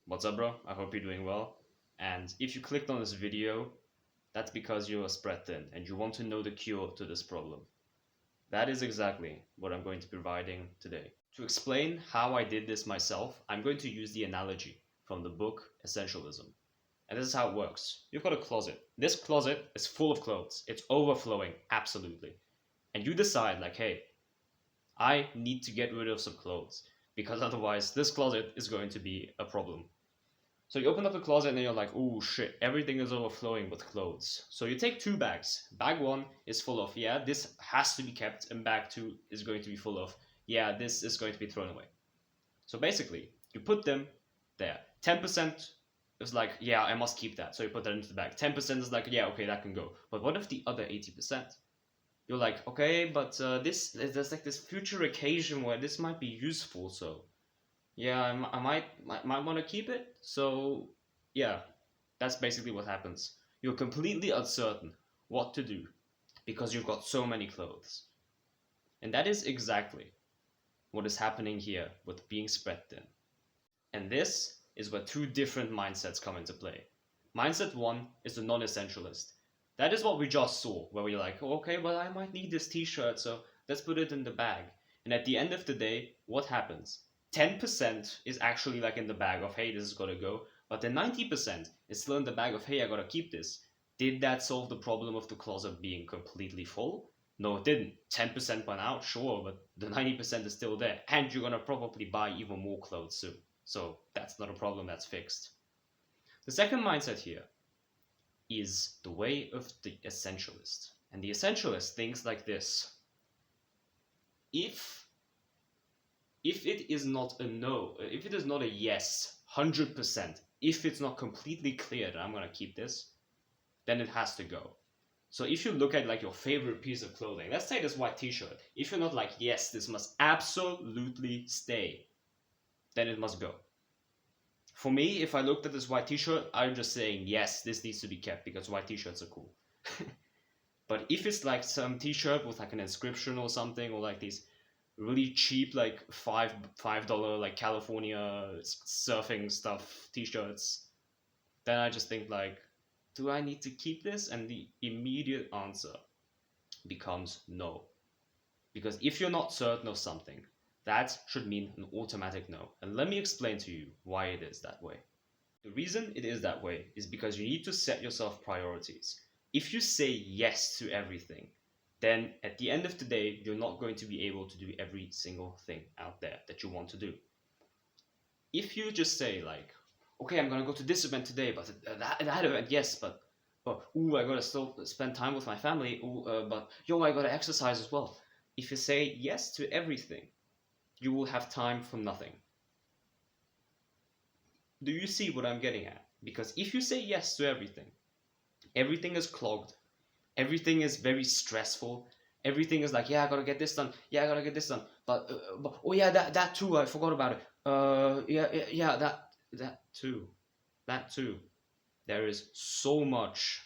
What's up, bro? I hope you're doing well. And if you clicked on this video, that's because you're spread thin and you want to know the cure to this problem. That is exactly what I'm going to be providing today. To explain how I did this myself, I'm going to use the analogy from the book Essentialism. And this is how it works. You've got a closet. This closet is full of clothes. It's overflowing, absolutely. And you decide, like, hey, I need to get rid of some clothes because otherwise this closet is going to be a problem. So you open up the closet and then you're like, oh shit, everything is overflowing with clothes. So you take two bags. Bag one is full of, yeah, this has to be kept, and bag two is going to be full of, yeah, this is going to be thrown away. So basically, you put them there. 10% is like, yeah, I must keep that. So you put that into the bag. 10% is like, yeah, okay, that can go. But what if the other 80%? You're like, okay, but there's like this future occasion where this might be useful, so yeah, I might want to keep it. So yeah, that's basically what happens. You're completely uncertain what to do because you've got so many clothes. And that is exactly what is happening here with being spread thin. And this is where two different mindsets come into play. Mindset one is the non-essentialist. That is what we just saw, where we're like, oh, okay, well, I might need this t-shirt, so let's put it in the bag. And at the end of the day, what happens? 10% is actually like in the bag of, hey, this is gotta go, but the 90% is still in the bag of, hey, I gotta keep this. Did that solve the problem of the closet being completely full? No, it didn't. 10% went out, sure, but the 90% is still there, and you're gonna probably buy even more clothes soon. So that's not a problem, that's fixed. The second mindset here is the way of the essentialist. And the essentialist thinks like this. If it is not a no, if it is not a yes, 100%, if it's not completely clear that I'm going to keep this, then it has to go. So if you look at like your favorite piece of clothing, let's say this white t-shirt, if you're not like, yes, this must absolutely stay, then it must go. For me, if I looked at this white t-shirt, I'm just saying, yes, this needs to be kept because white t-shirts are cool. But if it's like some t-shirt with like an inscription or something, or like these really cheap like $5 like California surfing stuff t-shirts, then I just think like, do I need to keep this? And the immediate answer becomes no. Because if you're not certain of something, that should mean an automatic no. And let me explain to you why it is that way. The reason it is that way is because you need to set yourself priorities. If you say yes to everything, then at the end of the day, you're not going to be able to do every single thing out there that you want to do. If you just say like, okay, I'm gonna go to this event today, but that event, yes, but ooh, I gotta still spend time with my family. Ooh, but yo, I gotta exercise as well. If you say yes to everything, you will have time for nothing. Do you see what I'm getting at? Because if you say yes to everything, everything is clogged, everything is very stressful, everything is like, yeah, I gotta get this done, yeah, I gotta get this done, but oh yeah, that too, I forgot about it. Yeah, that too, that too. There is so much,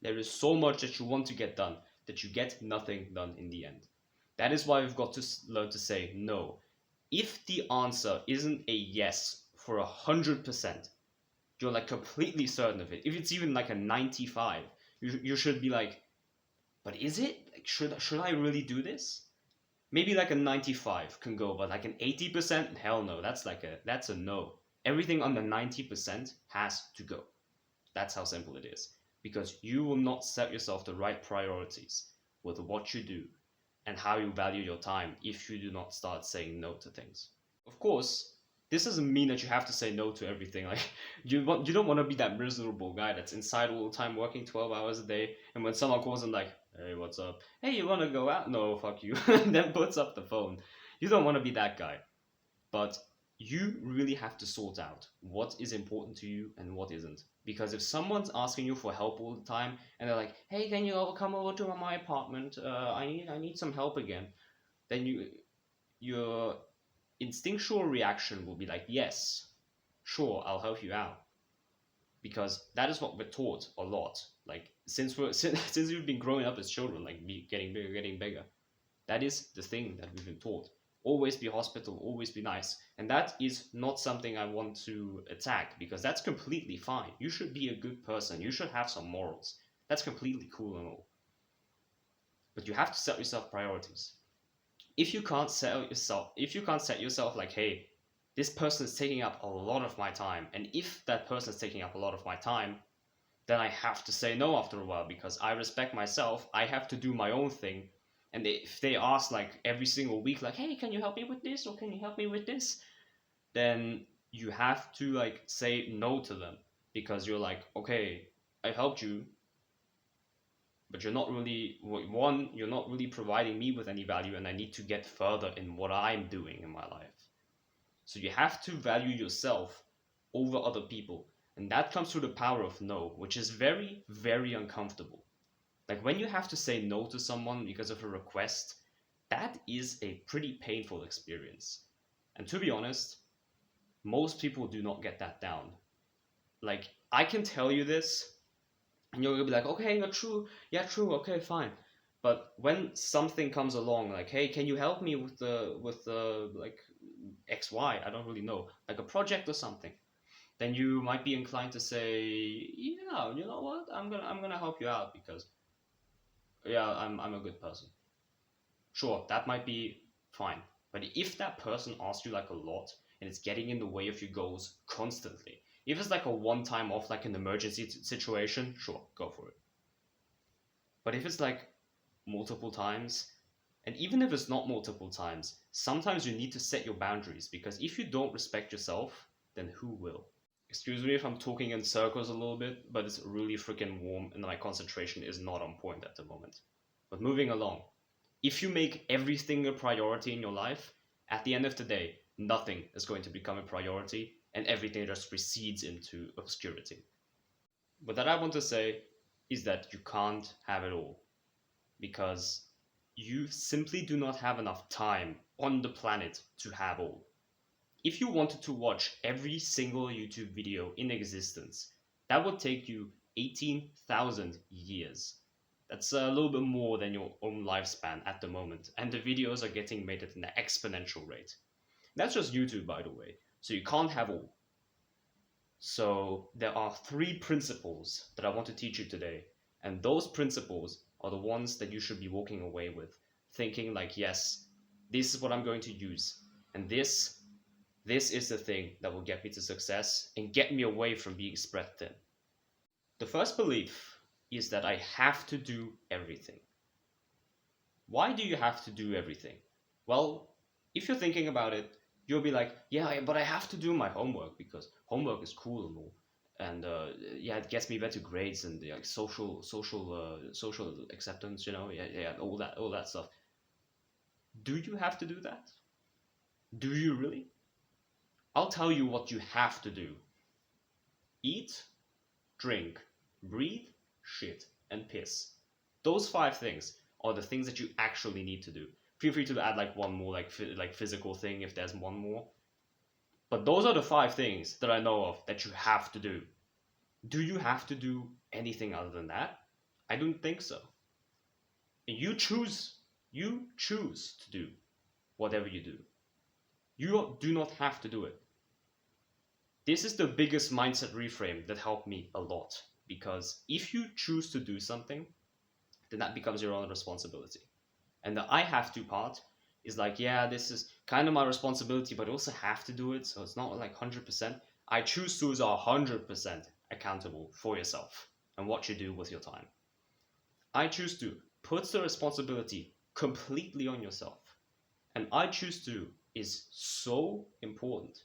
there is so much that you want to get done that you get nothing done in the end. That is why we've got to learn to say no. If the answer isn't a yes for 100%, you're like completely certain of it. If it's even like a 95, you should be like, but is it? Like, should I really do this? Maybe like a 95 can go, but like an 80%, hell no. That's a no. Everything under 90% has to go. That's how simple it is. Because you will not set yourself the right priorities with what you do and how you value your time if you do not start saying no to things. Of course, this doesn't mean that you have to say no to everything. Like you don't want to be that miserable guy that's inside all the time working 12 hours a day, and when someone calls him like, "Hey, what's up? Hey, you want to go out?" No, fuck you. And then puts up the phone. You don't want to be that guy. But you really have to sort out what is important to you and what isn't. Because if someone's asking you for help all the time and they're like, "Hey, can you come over to my apartment? I need some help again," then your instinctual reaction will be like, yes, sure, I'll help you out. Because that is what we're taught a lot. Like since we've been growing up as children, like getting bigger, that is the thing that we've been taught. always be hospitable, always be nice. And that is not something I want to attack, because that's completely fine. You should be a good person. You should have some morals. That's completely cool and all. But you have to set yourself priorities. If you can't set yourself like, hey, this person is taking up a lot of my time, and if that person is taking up a lot of my time, then I have to say no after a while, because I respect myself. I have to do my own thing. And if they ask like every single week, like, hey, can you help me with this, or can you help me with this, then you have to like say no to them, because you're like, okay, I helped you, but you're not really, one, you're not really providing me with any value, and I need to get further in what I'm doing in my life. So you have to value yourself over other people. And that comes through the power of no, which is very, very uncomfortable. Like when you have to say no to someone because of a request, that is a pretty painful experience. And to be honest, most people do not get that down. Like, I can tell you this, and you'll be like, okay, yeah, true, okay, fine. But when something comes along, like, hey, can you help me with the like XY? I don't really know, like a project or something. Then you might be inclined to say, yeah, you know what, I'm gonna help you out because, yeah, I'm a good person. Sure, that might be fine. But if that person asks you like a lot and it's getting in the way of your goals constantly, if it's like a one time off, like an emergency situation, sure, go for it. But if it's like multiple times, and even if it's not multiple times, sometimes you need to set your boundaries, because if you don't respect yourself, then who will? Excuse me if I'm talking in circles a little bit, but it's really freaking warm and my concentration is not on point at the moment. But moving along, if you make everything a priority in your life, at the end of the day, nothing is going to become a priority and everything just recedes into obscurity. What that I want to say is that you can't have it all, because you simply do not have enough time on the planet to have all. If you wanted to watch every single YouTube video in existence, that would take you 18,000 years. That's a little bit more than your own lifespan at the moment, and the videos are getting made at an exponential rate. That's just YouTube, by the way, so you can't have all. So there are three principles that I want to teach you today, and those principles are the ones that you should be walking away with, thinking like, yes, this is what I'm going to use, and this is the thing that will get me to success and get me away from being spread thin. The first belief is that I have to do everything. Why do you have to do everything? Well, if you're thinking about it, you'll be like, yeah, but I have to do my homework because homework is cool and all. And yeah, it gets me better grades and like social acceptance, yeah, all that stuff. Do you have to do that? Do you really? I'll tell you what you have to do. Eat, drink, breathe, shit, and piss. Those 5 things are the things that you actually need to do. Feel free to add like one more, like physical thing if there's one more. But those are the 5 things that I know of that you have to do. Do you have to do anything other than that? I don't think so. You choose to do whatever you do. You do not have to do it. This is the biggest mindset reframe that helped me a lot, because if you choose to do something, then that becomes your own responsibility. And the I have to part is like, yeah, this is kind of my responsibility, but I also have to do it. So it's not like 100%. I choose to is 100% accountable for yourself and what you do with your time. I choose to put the responsibility completely on yourself. And I choose to is so important,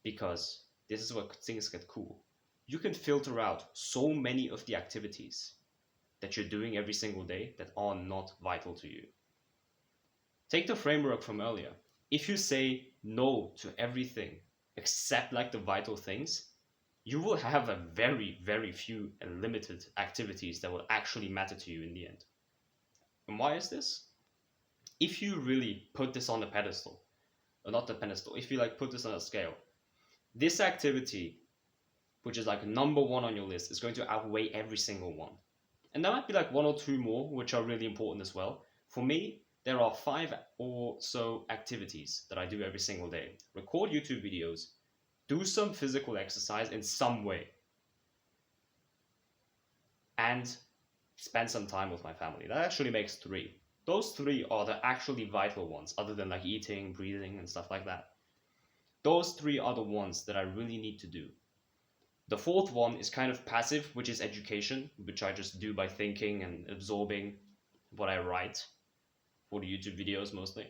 because this is where things get cool. You can filter out so many of the activities that you're doing every single day that are not vital to you. Take the framework from earlier. If you say no to everything except like the vital things, you will have a very, very few and limited activities that will actually matter to you in the end. And why is this? If you really put this on a pedestal, or not the pedestal, if you like put this on a scale, this activity, which is like number 1 on your list, is going to outweigh every single one. And there might be like 1 or 2 more, which are really important as well. For me, there are 5 or so activities that I do every single day. Record YouTube videos, do some physical exercise in some way, and spend some time with my family. That actually makes 3. Those 3 are the actually vital ones, other than like eating, breathing, and stuff like that. Those 3 are the ones that I really need to do. The 4th one is kind of passive, which is education, which I just do by thinking and absorbing what I write for the YouTube videos mostly.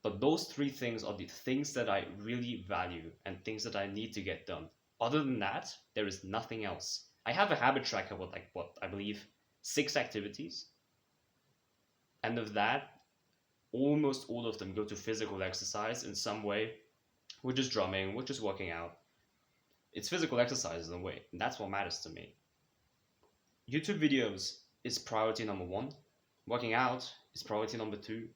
But those 3 things are the things that I really value and things that I need to get done. Other than that, there is nothing else. I have a habit tracker with like what I believe 6 activities. And of that, almost all of them go to physical exercise in some way, which is drumming, which is working out. It's physical exercise in a way, and that's what matters to me. YouTube videos is priority number 1, working out is priority number 2,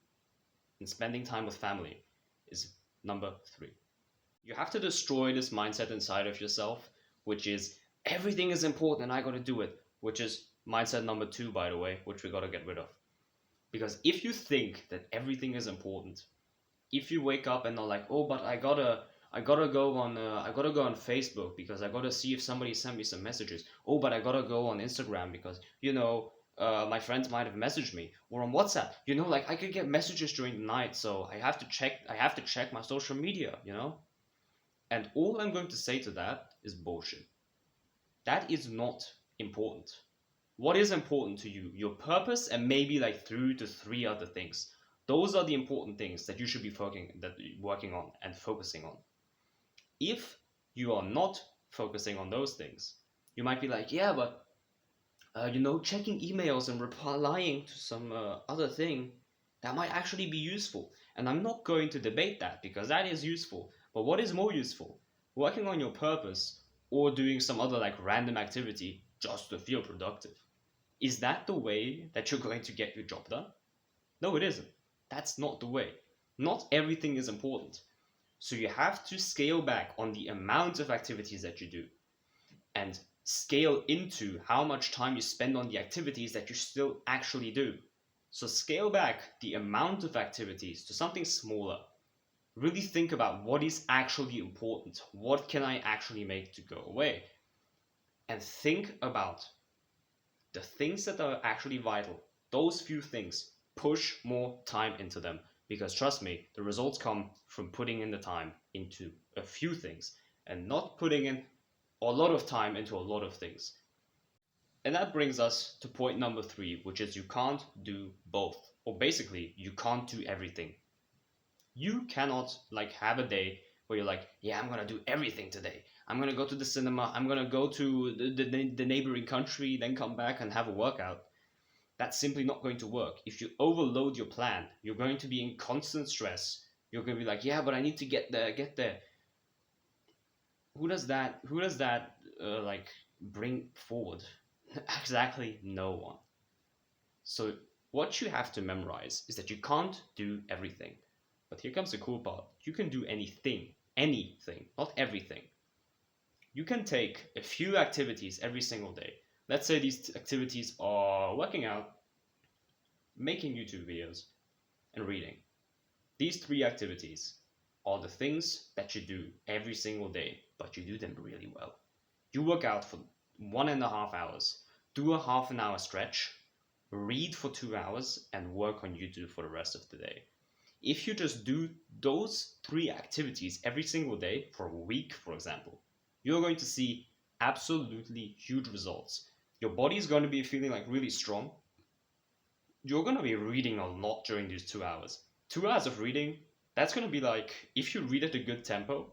and spending time with family is number 3. You have to destroy this mindset inside of yourself, which is everything is important and I gotta do it, which is mindset number 2, by the way, which we gotta get rid of. Because if you think that everything is important, if you wake up and are like, oh, but I gotta go on Facebook because I gotta see if somebody sent me some messages. Oh, but I gotta go on Instagram because my friends might have messaged me, or on WhatsApp. Like I could get messages during the night, so I have to check my social media. And all I'm going to say to that is bullshit. That is not important. What is important to you? Your purpose, and maybe like 2 to 3 other things. Those are the important things that you should be working on and focusing on. If you are not focusing on those things, you might be like, yeah, but checking emails and replying to some other thing, that might actually be useful. And I'm not going to debate that because that is useful. But what is more useful? Working on your purpose or doing some other like random activity just to feel productive? Is that the way that you're going to get your job done? No, it isn't. That's not the way. Not everything is important. So you have to scale back on the amount of activities that you do and scale into how much time you spend on the activities that you still actually do. So scale back the amount of activities to something smaller. Really think about what is actually important. What can I actually make to go away? And think about the things that are actually vital. Those few things. Push more time into them. Because trust me, the results come from putting in the time into a few things and not putting in a lot of time into a lot of things. And that brings us to point number 3, which is you can't do both. Or basically, you can't do everything. You cannot have a day where you're like, yeah, I'm gonna do everything today. I'm gonna go to the cinema, I'm gonna go to the neighboring country, then come back and have a workout. That's simply not going to work. If you overload your plan, you're going to be in constant stress. You're going to be like, yeah, but I need to get there. Who does that bring forward? Exactly no one. So what you have to memorize is that you can't do everything. But here comes the cool part. You can do anything, not everything. You can take a few activities every single day. Let's say these activities are working out, making YouTube videos, and reading. These 3 activities are the things that you do every single day, but you do them really well. You work out for 1.5 hours, do a half an hour stretch, read for 2 hours, and work on YouTube for the rest of the day. If you just do those 3 activities every single day for a week, for example, you're going to see absolutely huge results. Your body is going to be feeling really strong. You're going to be reading a lot during these 2 hours. 2 hours of reading, that's going to be if you read at a good tempo,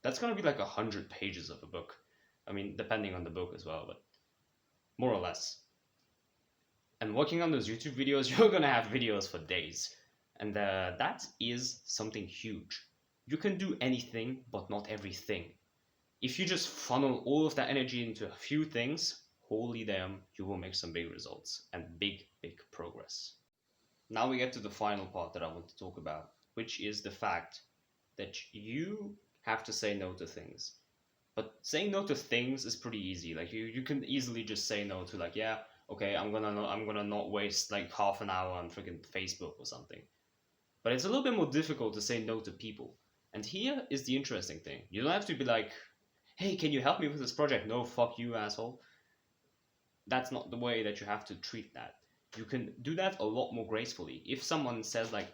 that's going to be 100 pages of a book. I mean, depending on the book as well, but more or less. And working on those YouTube videos, you're going to have videos for days. And that is something huge. You can do anything, but not everything. If you just funnel all of that energy into a few things, holy damn, you will make some big results and big progress. Now we get to the final part that I want to talk about, which is the fact that you have to say no to things. But saying no to things is pretty easy. You can easily just say no to yeah, okay, I'm gonna not waste like half an hour on freaking Facebook or something. But it's a little bit more difficult to say no to people. And here is the interesting thing: you don't have to be like, hey, can you help me with this project? No, fuck you, asshole. That's not the way that you have to treat that. You can do that a lot more gracefully. If someone says like,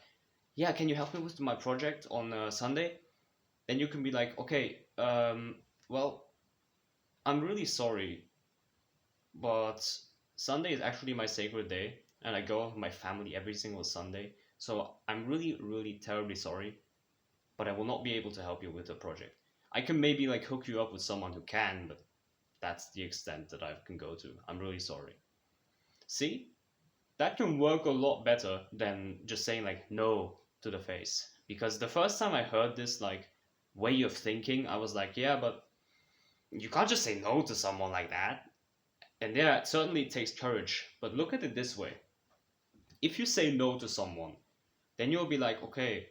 yeah, can you help me with my project on Sunday? Then you can be like, okay, well, I'm really sorry, but Sunday is actually my sacred day, and I go out with my family every single Sunday. So I'm really, really terribly sorry, but I will not be able to help you with the project. I can maybe like hook you up with someone who can, but that's the extent that I can go to. I'm really sorry. See, that can work a lot better than just saying like no to the face. Because the first time I heard this like way of thinking, I was like, yeah, but you can't just say no to someone like that. And yeah, it certainly takes courage. But look at it this way: if you say no to someone, then you'll be like, okay,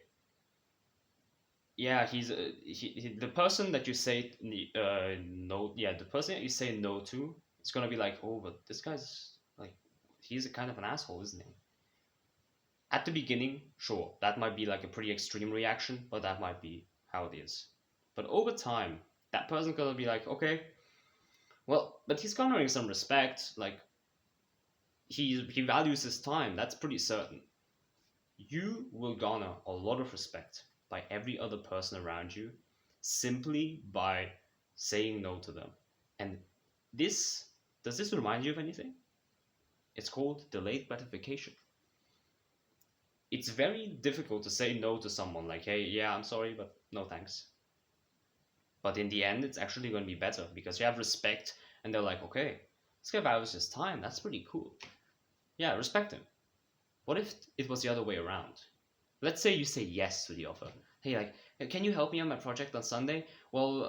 yeah, the person that you say no, yeah, the person that you say no to is gonna be like, oh, but this guy's like, he's a kind of an asshole, isn't he? At the beginning, sure, that might be like a pretty extreme reaction, but that might be how it is. But over time, that person's gonna be like, okay, well, but he's garnering some respect. Like he values his time. That's pretty certain. You will garner a lot of respect by every other person around you simply by saying no to them. And this does this remind you of anything? It's called delayed gratification. It's very difficult to say no to someone like, hey, yeah, I'm sorry, but no thanks. But in the end, it's actually going to be better because you have respect and they're like, okay, this guy values his time. That's pretty cool. Yeah, respect him. What if it was the other way around? Let's say you say yes to the offer. Hey, like, can you help me on my project on Sunday? Well,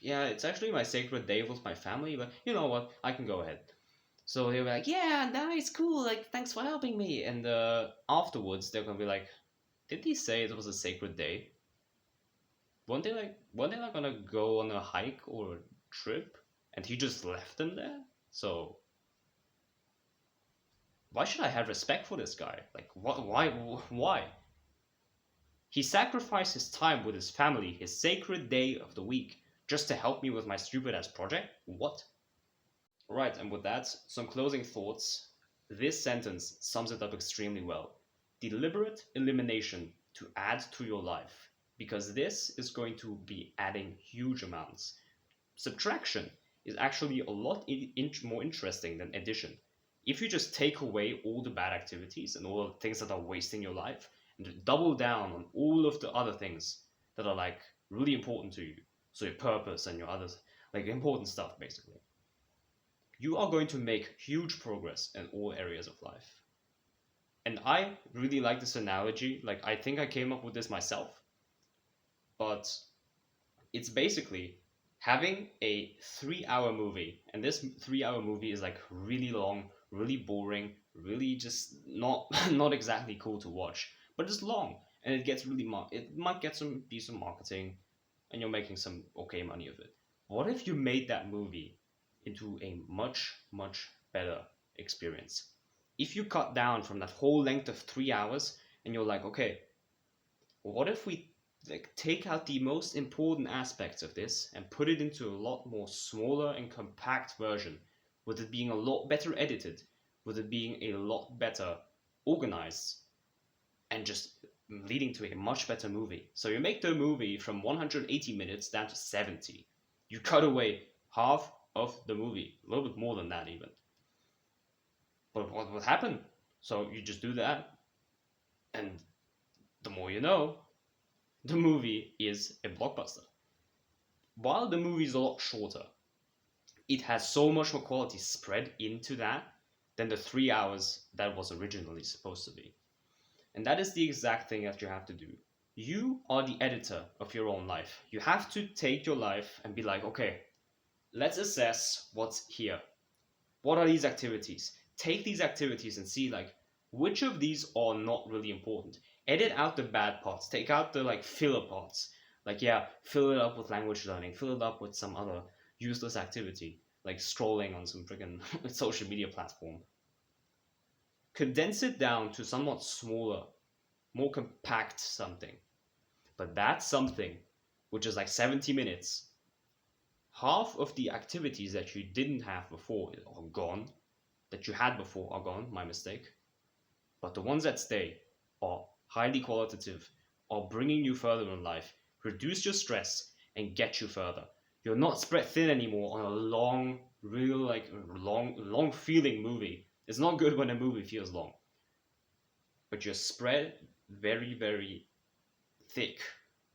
yeah, it's actually my sacred day with my family, but you know what? I can go ahead. So they'll be like, yeah, nice, cool, like, thanks for helping me. And afterwards, they're gonna be like, did he say it was a sacred day? Weren't they not gonna go on a hike or a trip? And he just left them there? So why should I have respect for this guy? Like, what? Why? He sacrificed his time with his family, his sacred day of the week, just to help me with my stupid ass project? What? Right, and with that, some closing thoughts. This sentence sums it up extremely well. Deliberate elimination to add to your life, because this is going to be adding huge amounts. Subtraction is actually a lot more interesting than addition. If you just take away all the bad activities and all the things that are wasting your life, and double down on all of the other things that are like really important to you, so your purpose and your other like important stuff basically, you are going to make huge progress in all areas of life. And I really like this analogy. Like, I think I came up with this myself, but it's basically having a 3 hour movie. And this 3 hour movie is like really long, really boring, really just not not exactly cool to watch, but it's long and it gets really it might get some decent marketing and you're making some okay money of it. What if you made that movie into a much, much better experience? If you cut down from that whole length of 3 hours and you're like, okay, what if we like take out the most important aspects of this and put it into a lot more smaller and compact version, with it being a lot better edited, with it being a lot better organized, and just leading to a much better movie. So you make the movie from 180 minutes down to 70. You cut away half of the movie, a little bit more than that even. But what would happen? So you just do that, and the more you know, the movie is a blockbuster. While the movie is a lot shorter, it has so much more quality spread into that than the 3 hours that was originally supposed to be. And that is the exact thing that you have to do. You are the editor of your own life. You have to take your life and be like, okay, let's assess what's here. What are these activities? Take these activities and see like which of these are not really important. Edit out the bad parts. Take out the like filler parts. Like, yeah, fill it up with language learning, fill it up with some other useless activity. like scrolling on some freaking social media platform. Condense it down to somewhat smaller, more compact something. But that something, which is like 70 minutes, half of the activities that you didn't have before are gone, that you had before are gone, my mistake. But the ones that stay are highly qualitative, are bringing you further in life, reduce your stress, and get you further. You're not spread thin anymore on a long, real, like long feeling movie. It's not good when a movie feels long, but you're spread very, very thick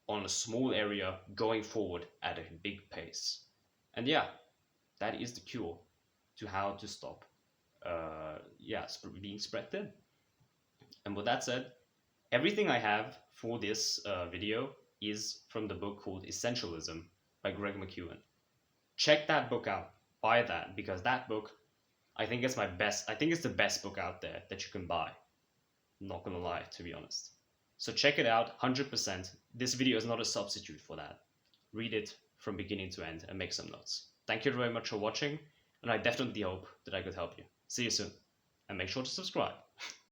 on a small area going forward at a big pace. And yeah, that is the cure to how to stop being spread thin. And with that said, everything I have for this video is from the book called Essentialism by Greg McKeown. Check that book out. Buy that, because that book, I think it's my best. I think it's the best book out there that you can buy. I'm not gonna lie, to be honest. So check it out, 100%. This video is not a substitute for that. Read it from beginning to end and make some notes. Thank you very much for watching, and I definitely hope that I could help you. See you soon, and make sure to subscribe.